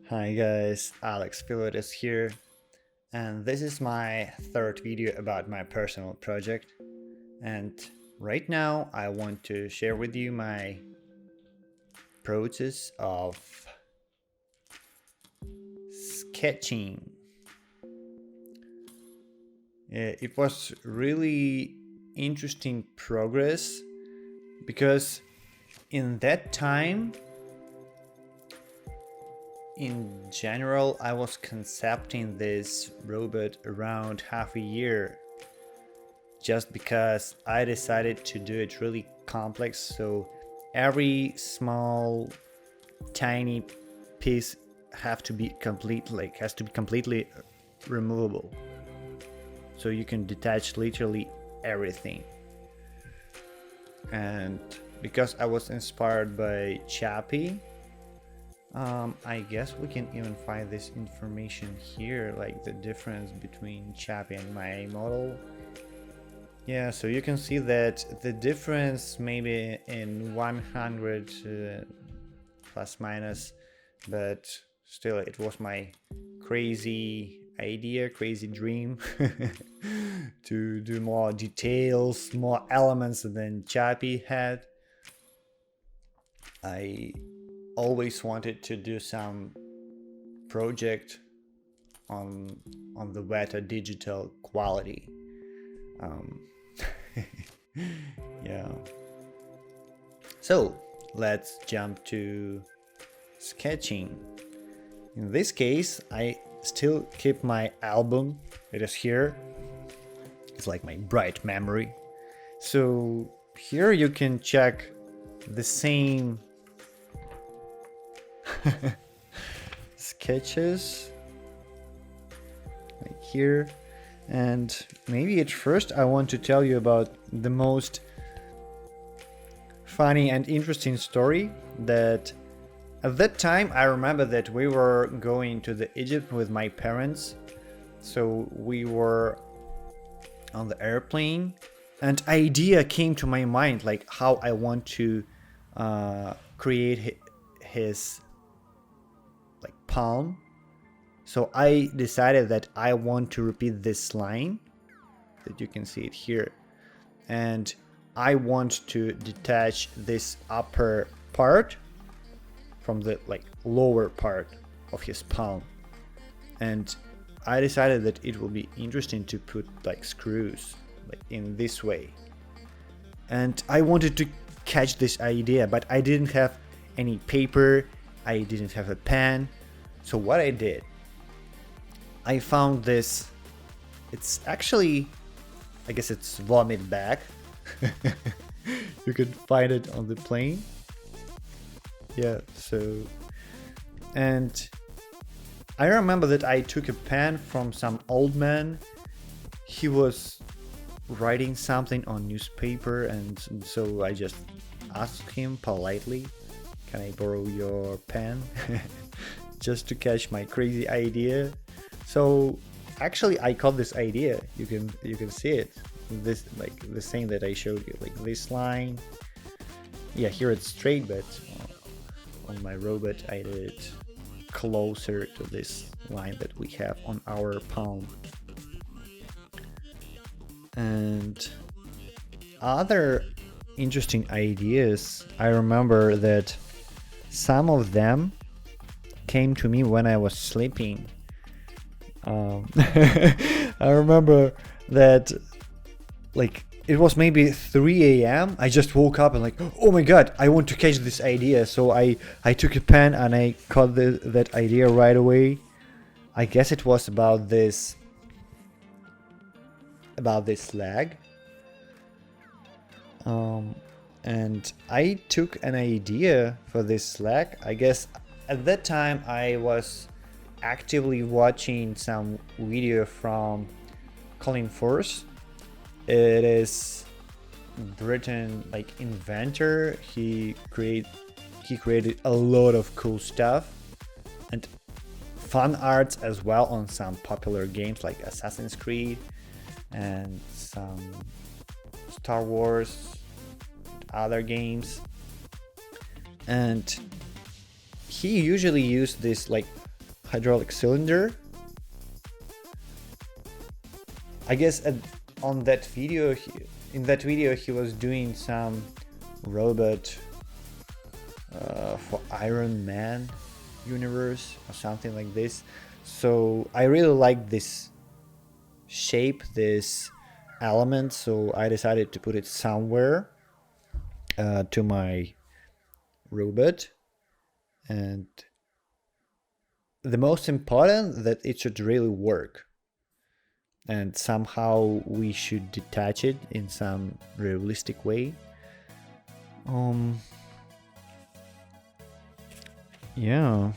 Hi guys, Alex Filvet is here, and this is my third video about my personal project. And right now I want to share with you my process of sketching. It was really interesting progress because in that time, in general, I was concepting this robot around half a year just because I decided to do it really complex, so every small tiny piece has to be completely removable, so you can detach literally everything. And because I was inspired by Chappie, I guess we can even find this information here, like the difference between Chappie and my model. Yeah, so you can see that the difference maybe in 100 plus minus, but still it was my crazy idea, crazy dream to do more details, more elements than Chappie had. I always wanted to do some project on the better digital quality. Um, yeah. So let's jump to sketching. In this case, I still keep my album. It is here. It's like my bright memory. So here you can check the same sketches like here. And maybe at first I want to tell you about the most funny and interesting story. That at that time I remember that we were going to the Egypt with my parents, so we were on the airplane and idea came to my mind, like how I want to create his like palm. So I decided that I want to repeat this line, that you can see it here, and I want to detach this upper part from the like lower part of his palm. And I decided that it will be interesting to put like screws like in this way. And I wanted to catch this idea, but I didn't have any paper, I didn't have a pen. So what I did, I found this. It's actually, I guess it's vomit bag. You can find it on the plane. Yeah, so, and I remember that I took a pen from some old man. He was writing something on newspaper, and so I just asked him politely, "Can I borrow your pen?" Just to catch my crazy idea. So actually I caught this idea. You can see it. This like the same that I showed you, like this line. Yeah, here it's straight, but on my robot I did it closer to this line that we have on our palm. And other interesting ideas, I remember that some of them came to me when I was sleeping. I remember that like it was maybe 3 a.m. I just woke up and like, oh my god, I want to catch this idea. So I took a pen and I caught that idea right away. I guess it was about this leg. And I took an idea for this leg. I guess at that time I was actively watching some video from Colin Force. It is Britain like inventor. He created a lot of cool stuff and fun arts as well on some popular games like Assassin's Creed and some Star Wars, other games. And he usually used this like hydraulic cylinder. I guess on that video, in that video, he was doing some robot for Iron Man universe or something like this. So I really like this shape, this element, so I decided to put it somewhere to my robot. And the most important, that it should really work, and somehow we should detach it in some realistic way. Yeah.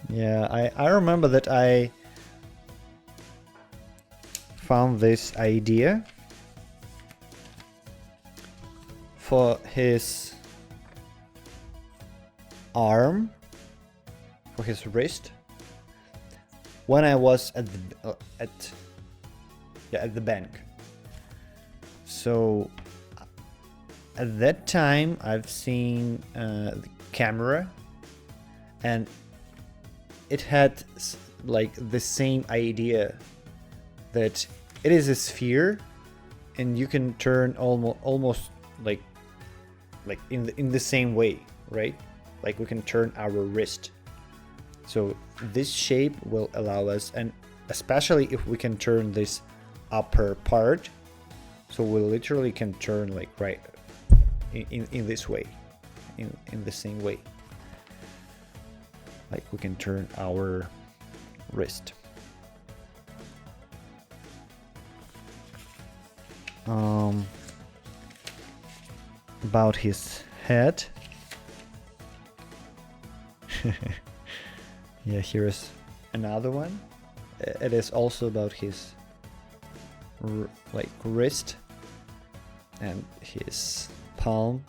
Yeah, I remember that I found this idea for his arm, for his wrist, when I was at the bank. So at that time I've seen the camera, and it had like the same idea, that it is a sphere and you can turn almost like in the same way, right? Like we can turn our wrist. So this shape will allow us, and especially if we can turn this upper part, so we literally can turn like right in this way, in the same way, like we can turn our wrist. About his head. Yeah, here is another one. It is also about his like wrist and his palm.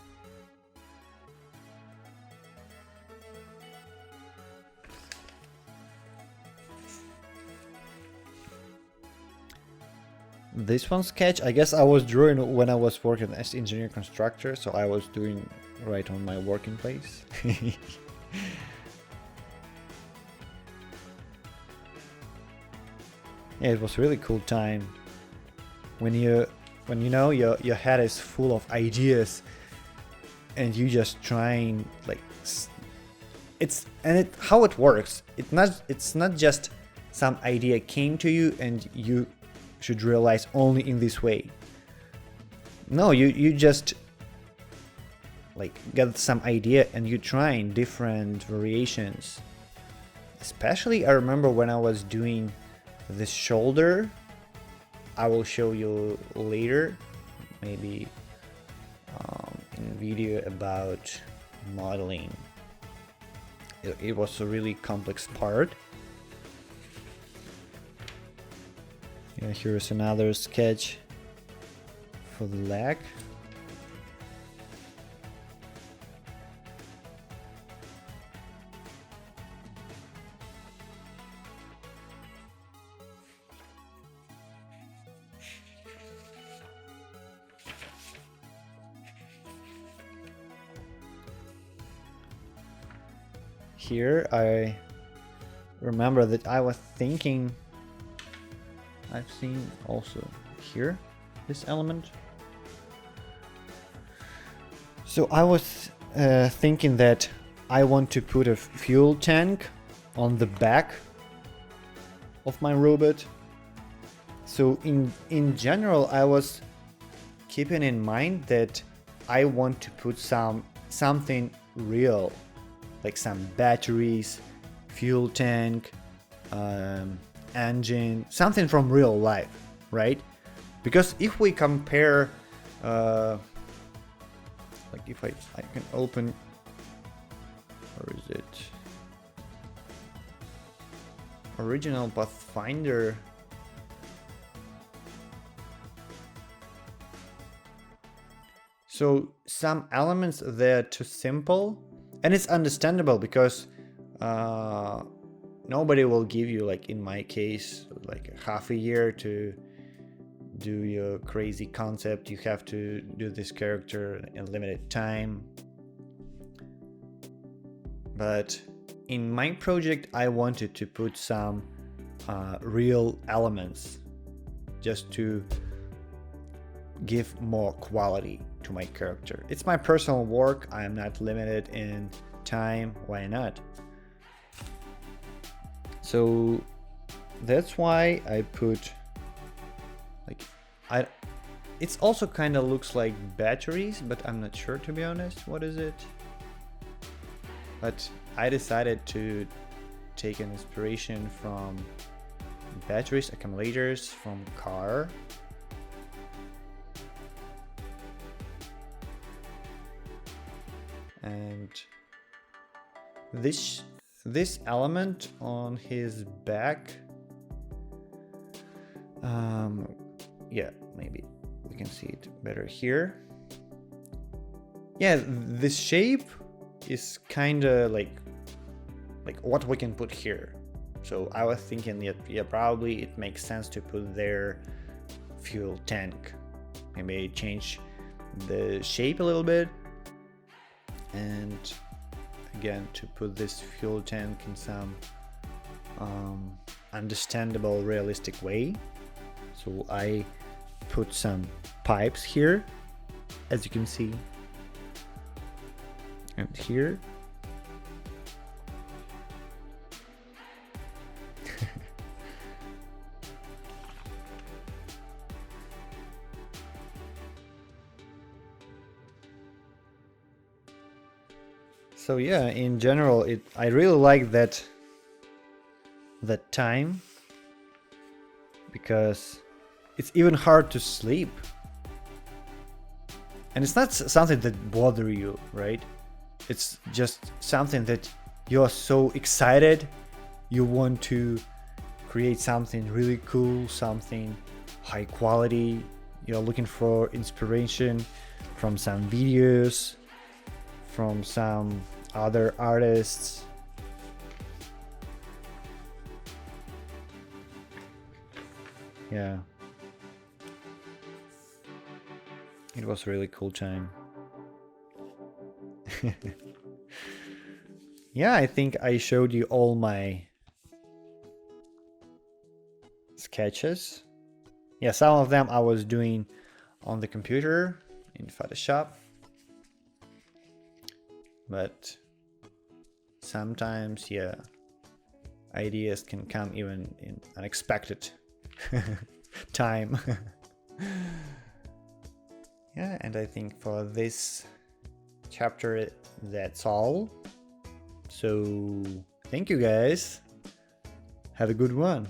This one sketch, I guess I was drawing when I was working as engineer constructor, so I was doing right on my working place. Yeah, it was a really cool time when you know your head is full of ideas and you just trying like how it works. It's not just some idea came to you and you should realize only in this way. No, you just like get some idea and you trying different variations. Especially I remember when I was doing this shoulder. I will show you later, maybe in a video about modeling. It was a really complex part. Yeah, here's another sketch for the leg. Here I remember that I was thinking, I've seen also here this element. So I was thinking that I want to put a fuel tank on the back of my robot. So in general I was keeping in mind that I want to put something real, like some batteries, fuel tank, engine, something from real life, right? Because if we compare, like if I can open, where is it? Original Pathfinder. So some elements they're too simple. And it's understandable because nobody will give you, like in my case, like half a year to do your crazy concept. You have to do this character in limited time. But in my project, I wanted to put some real elements just to give more quality to my character. It's my personal work. I am not limited in time. Why not? So that's why I put like it's also kind of looks like batteries, but I'm not sure, to be honest. What is it? But I decided to take an inspiration from batteries, accumulators from car. And this element on his back, yeah, maybe we can see it better here. Yeah, this shape is kind of like what we can put here. So I was thinking that, yeah, probably it makes sense to put their fuel tank. Maybe change the shape a little bit, and again to put this fuel tank in some understandable, realistic way. So I put some pipes here, as you can see, and here. So yeah, in general, I really like that time, because it's even hard to sleep, and it's not something that bother you, right? It's just something that you're so excited, you want to create something really cool, something high quality. You're looking for inspiration from some videos, from some other artists. Yeah, it was a really cool time. Yeah, I think I showed you all my sketches. Yeah, some of them I was doing on the computer in Photoshop, but sometimes, yeah, ideas can come even in unexpected time. Yeah, and I think for this chapter that's all. So thank you guys. Have a good one.